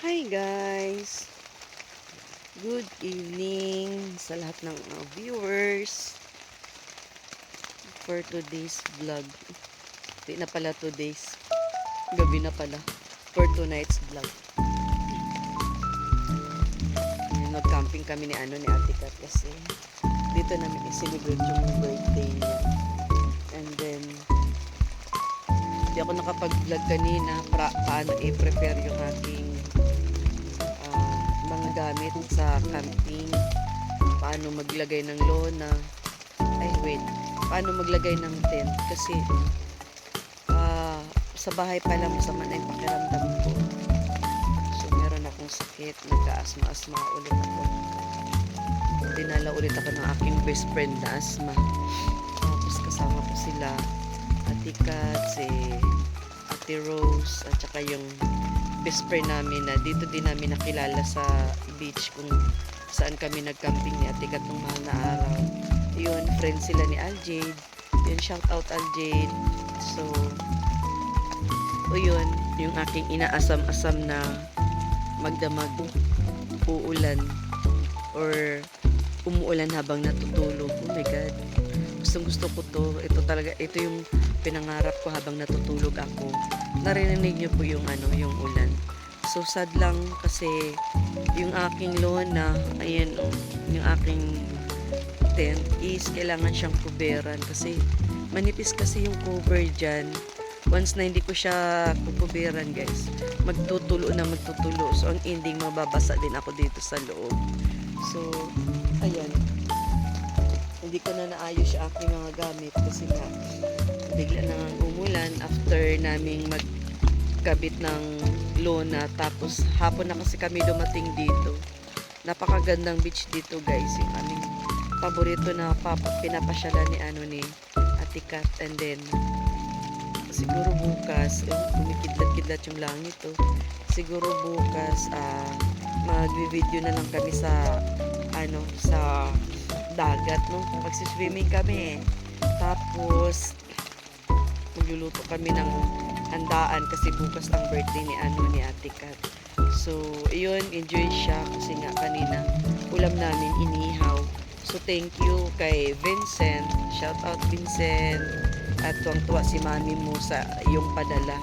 Hi guys! Good evening sa lahat ng viewers for today's vlog. Di na pala today's, gabi na pala. For tonight's vlog. Nag-camping kami ni Ate Kat kasi dito namin i-celebrate yung birthday niya. And then, di ako nakapag-vlog kanina paano i-prepare yung aking mga gamit sa camping, paano maglagay ng lona, paano maglagay ng tent kasi sa bahay pa lang masama na yung pakiramdam ko. So meron akong sakit, nagka-asma ulit ako. Dinala ulit ako ng aking best friend na asma. Tapos kasama ko sila Ate Kat, si Ate Rose, at saka yung best friend namin na dito din namin nakilala sa beach kung saan kami nag-camping ni Ate Kat nung mahal na araw. Yun, friend sila ni Aljade. Yun, shout out Aljade. So, yun, yung aking inaasam-asam na magdamag, uulan or umuulan habang natutulog. Oh my God. Gustong-gusto ko to. Ito yung pinangarap ko habang natutulog ako. Narinig niyo po yung yung ulan. So sad lang kasi yung aking lona, ayan yung aking tent is kailangan siyang kuberan kasi manipis kasi yung cover dyan. Once na hindi ko siya kukuberan guys, magtutulo. So ang ending, mababasa din ako dito sa loob. So ayan, hindi ko na naayos yung aking mga gamit kasi nga bigla nang umulan after naming magkabit ng lona. Tapos hapon na kasi kami dumating dito. Napakagandang beach dito guys, yung aming paborito na pinapasyalan ni Ate Kat. And then siguro bukas kumikidlat-kidlat yung langit siguro bukas mag-video na lang kami sa sa dagat magsiswimming kami tapos magluluto kami ng handaan kasi bukas ang birthday ni Ate Kat. So yun, enjoy siya kasi nga kanina ulam namin inihaw. So thank you kay Vincent, shout out Vincent, at tuwang-tuwa si mami mo sa iyong padala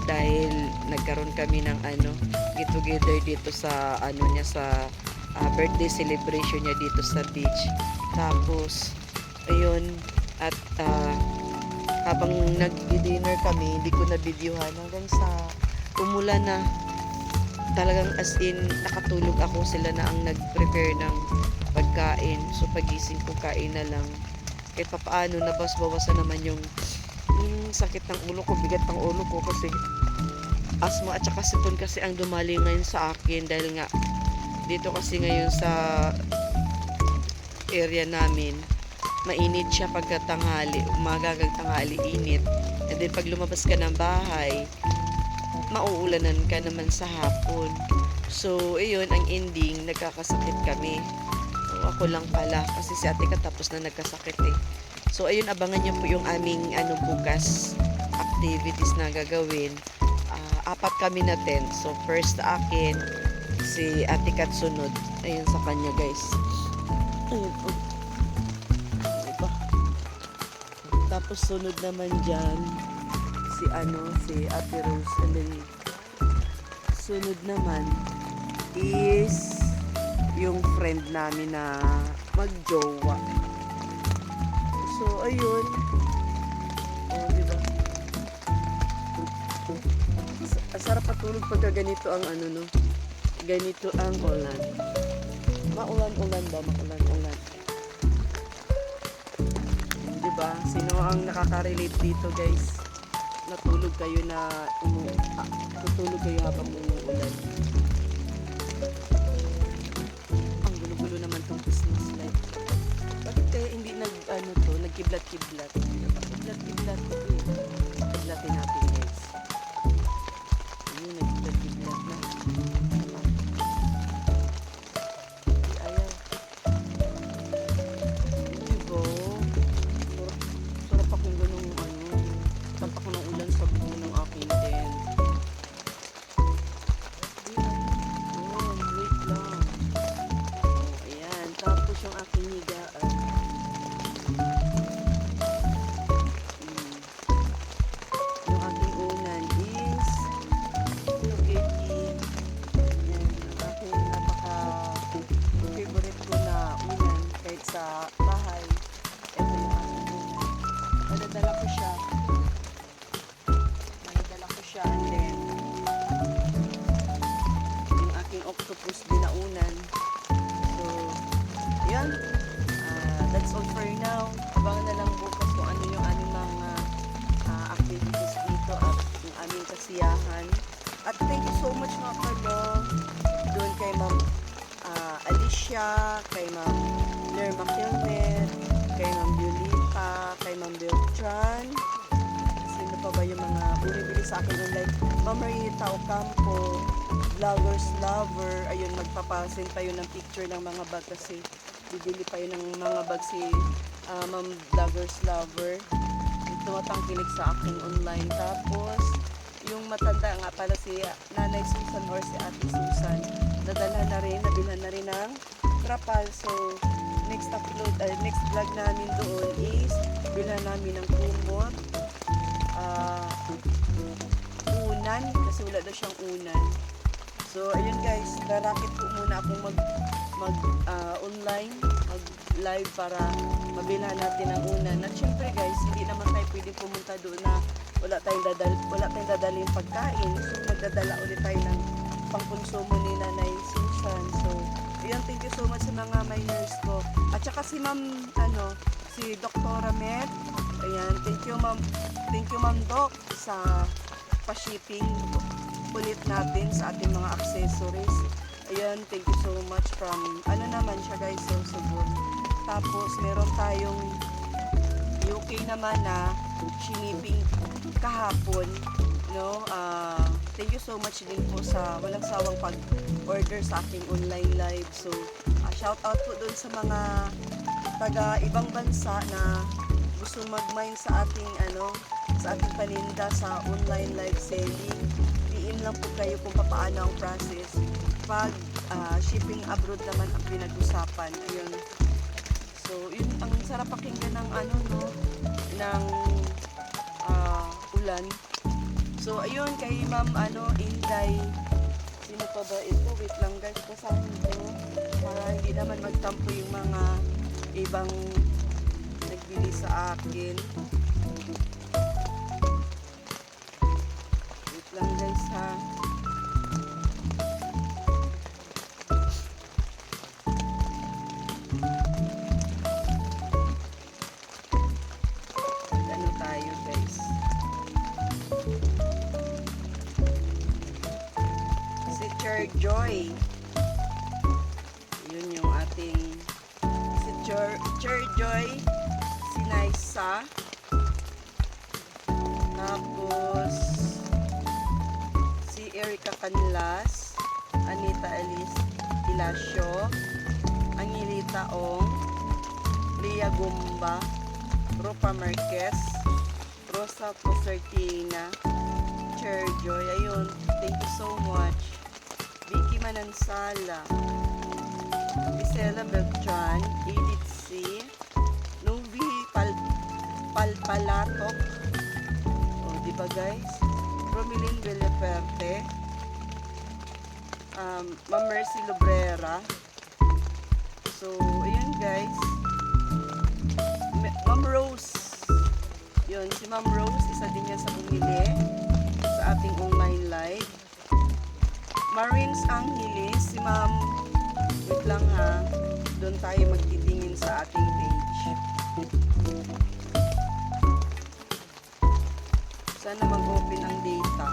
dahil nagkaroon kami ng get together dito sa niya sa birthday celebration niya dito sa beach. Tapos ayun, at habang nag-dinner kami, hindi ko na videohan hanggang sa umulan na. Talagang as in nakatulog ako, sila na ang nag-prepare ng pagkain. So pagising ko, kain na lang. Kahit papaano nabas-bawasan naman yung sakit ng ulo ko, bigat ng ulo ko kasi asthma at saka sipon kasi ang dumali ngayon sa akin dahil nga dito kasi ngayon sa area namin mainit siya pagkatanghali, umaga hanggang tanghali init. And then pag lumabas ka ng bahay, mauulanan ka naman sa hapon. So ayun, ang ending, nagkakasakit kami. So, ako lang pala kasi si Ate Kat tapos na nagkasakit So ayun, abangan niyo po yung aming bukas activities na gagawin. Apat kami na tent. So first akin, si Ate Kat sunod. Ayun sa kanya guys. Ayun, tapos sunod naman dyan si Ate Rose. And then sunod naman is yung friend namin na magjowa. So ayun, diba, sarap patulog pagka ganito ang ganito ang ulan. Maulan-ulan ba? Maulan-ulan. Diba? Sino ang nakaka-relate dito guys? Natulog kayo tutulog kayo habang umuulan. Ang gulo-gulo naman tong Christmas light. Bakit kaya hindi nagkiblat-kiblat? Kiblat-kiblat kiblatin natin guys. Ayun, nagkiblat-kiblat na. Ayaw. Diba? Sarap akong ganung sarap ako ng ulan sa buong ng aking tent. Ano, doon kay Ma'am Alicia, kay Ma'am Lerma Kilmer, kay Ma'am Violeta, kay Ma'am Beltran. Sino pa ba yung mga bumibili sa akin online? Ma'am Rita Ocampo, Vloggers Lover. Ayun, magpapasin pa yun ng picture ng mga bag kasi bibili pa yun ng mga bag si Ma'am Vloggers Lover. Tumatangkilik sa akin online. Tapos, yung matanda nga pala si Nanay Susan or si Ate Susan, nadala na rin, nabilhan na rin ng trapal. So, next vlog namin doon is bilhan namin ng kumot, unan, kasi wala daw siyang unan. So, ayun guys, rarakit po muna akong online, mag-live para mabilhan natin ang unan. At syempre guys, hindi naman tayo pwede pumunta doon na wala tayong dadalhin pagkain. So, magdadala ulit tayo ng pangkonsumo ni Nanay Susan. So, ayan, thank you so much sa mga minors ko. At saka si Ma'am, si Dr. Med. Ayan, thank you Ma'am Doc sa pa-shipping ulit natin sa ating mga accessories. Ayan, thank you so much from, naman siya guys, so good. Tapos, meron tayong UK naman na shipping kahapon, no? Thank you so much din po sa walang sawang pag-order sa aking online live. So, shout out po doon sa mga taga ibang bansa na gusto mag-mine sa ating paninda sa online live selling. PM lang po kayo kung paano ang process. Pag shipping abroad naman ang pinag-usapan. Ayun. So, yun ang sarap pakinggan ng ng ulan. So, ayun, kay Ma'am Inday. Sino pa ba ito? Wait lang guys, basahin ko. Para hindi naman magtampo yung mga ibang nagbili sa akin. Wait lang guys ha. Joy. Yun yung ating si Joy, si Naisa. Tapos si Erica Canlas, Anita Alice Ilasio, Angelita Ong, Lia Gumba, Ropa Marquez, Rosa Posertina, Joy. Ayun, thank you so much. Vicky Manansala, Isela Beltran, Edith C, Nubi Palpalatok, diba guys? Romilin Villeperte, Ma'am Mercy Lubrera. So, ayun guys. Ma'am Rose. Yun, si Ma'am Rose, isa din yan sa bumili sa ating online live. Marines Angeles, si Ma'am, wait lang ha, doon tayo magtitingin sa ating page. Sana mag-open ang data.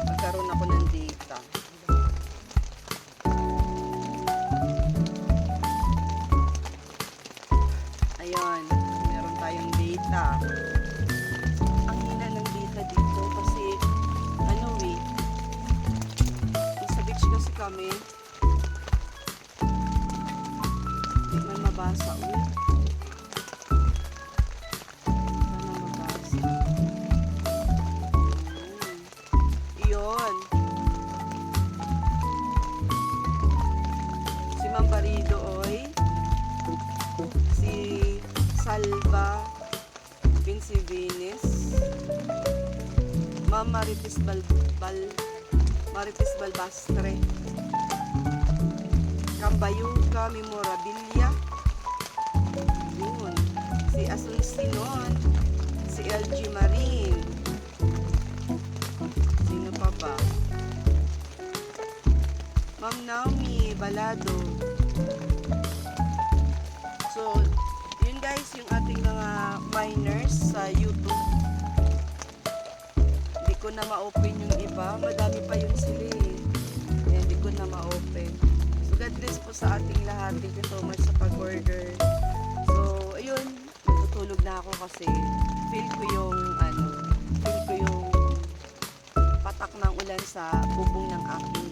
Magkaroon ako ng data. Ayun, meron tayong data. Ang hina ng data dito kasi kasi kami hindi man mabasa sana mabasa iyon si Ma'am Barido si Salva Vincivinis, Ma'am Marites Balbastre, Cambayuca Memorabilia, yun, si Asuncion, si LG Marine, sino pa ba? Ma'am Naomi Balado. So, yun guys, yung ating mga miners sa YouTube. Hindi ko na ma-open yung iba, madami pa yun sila eh. kasi feel ko yung feel ko yung patak ng ulan sa bubong ng aking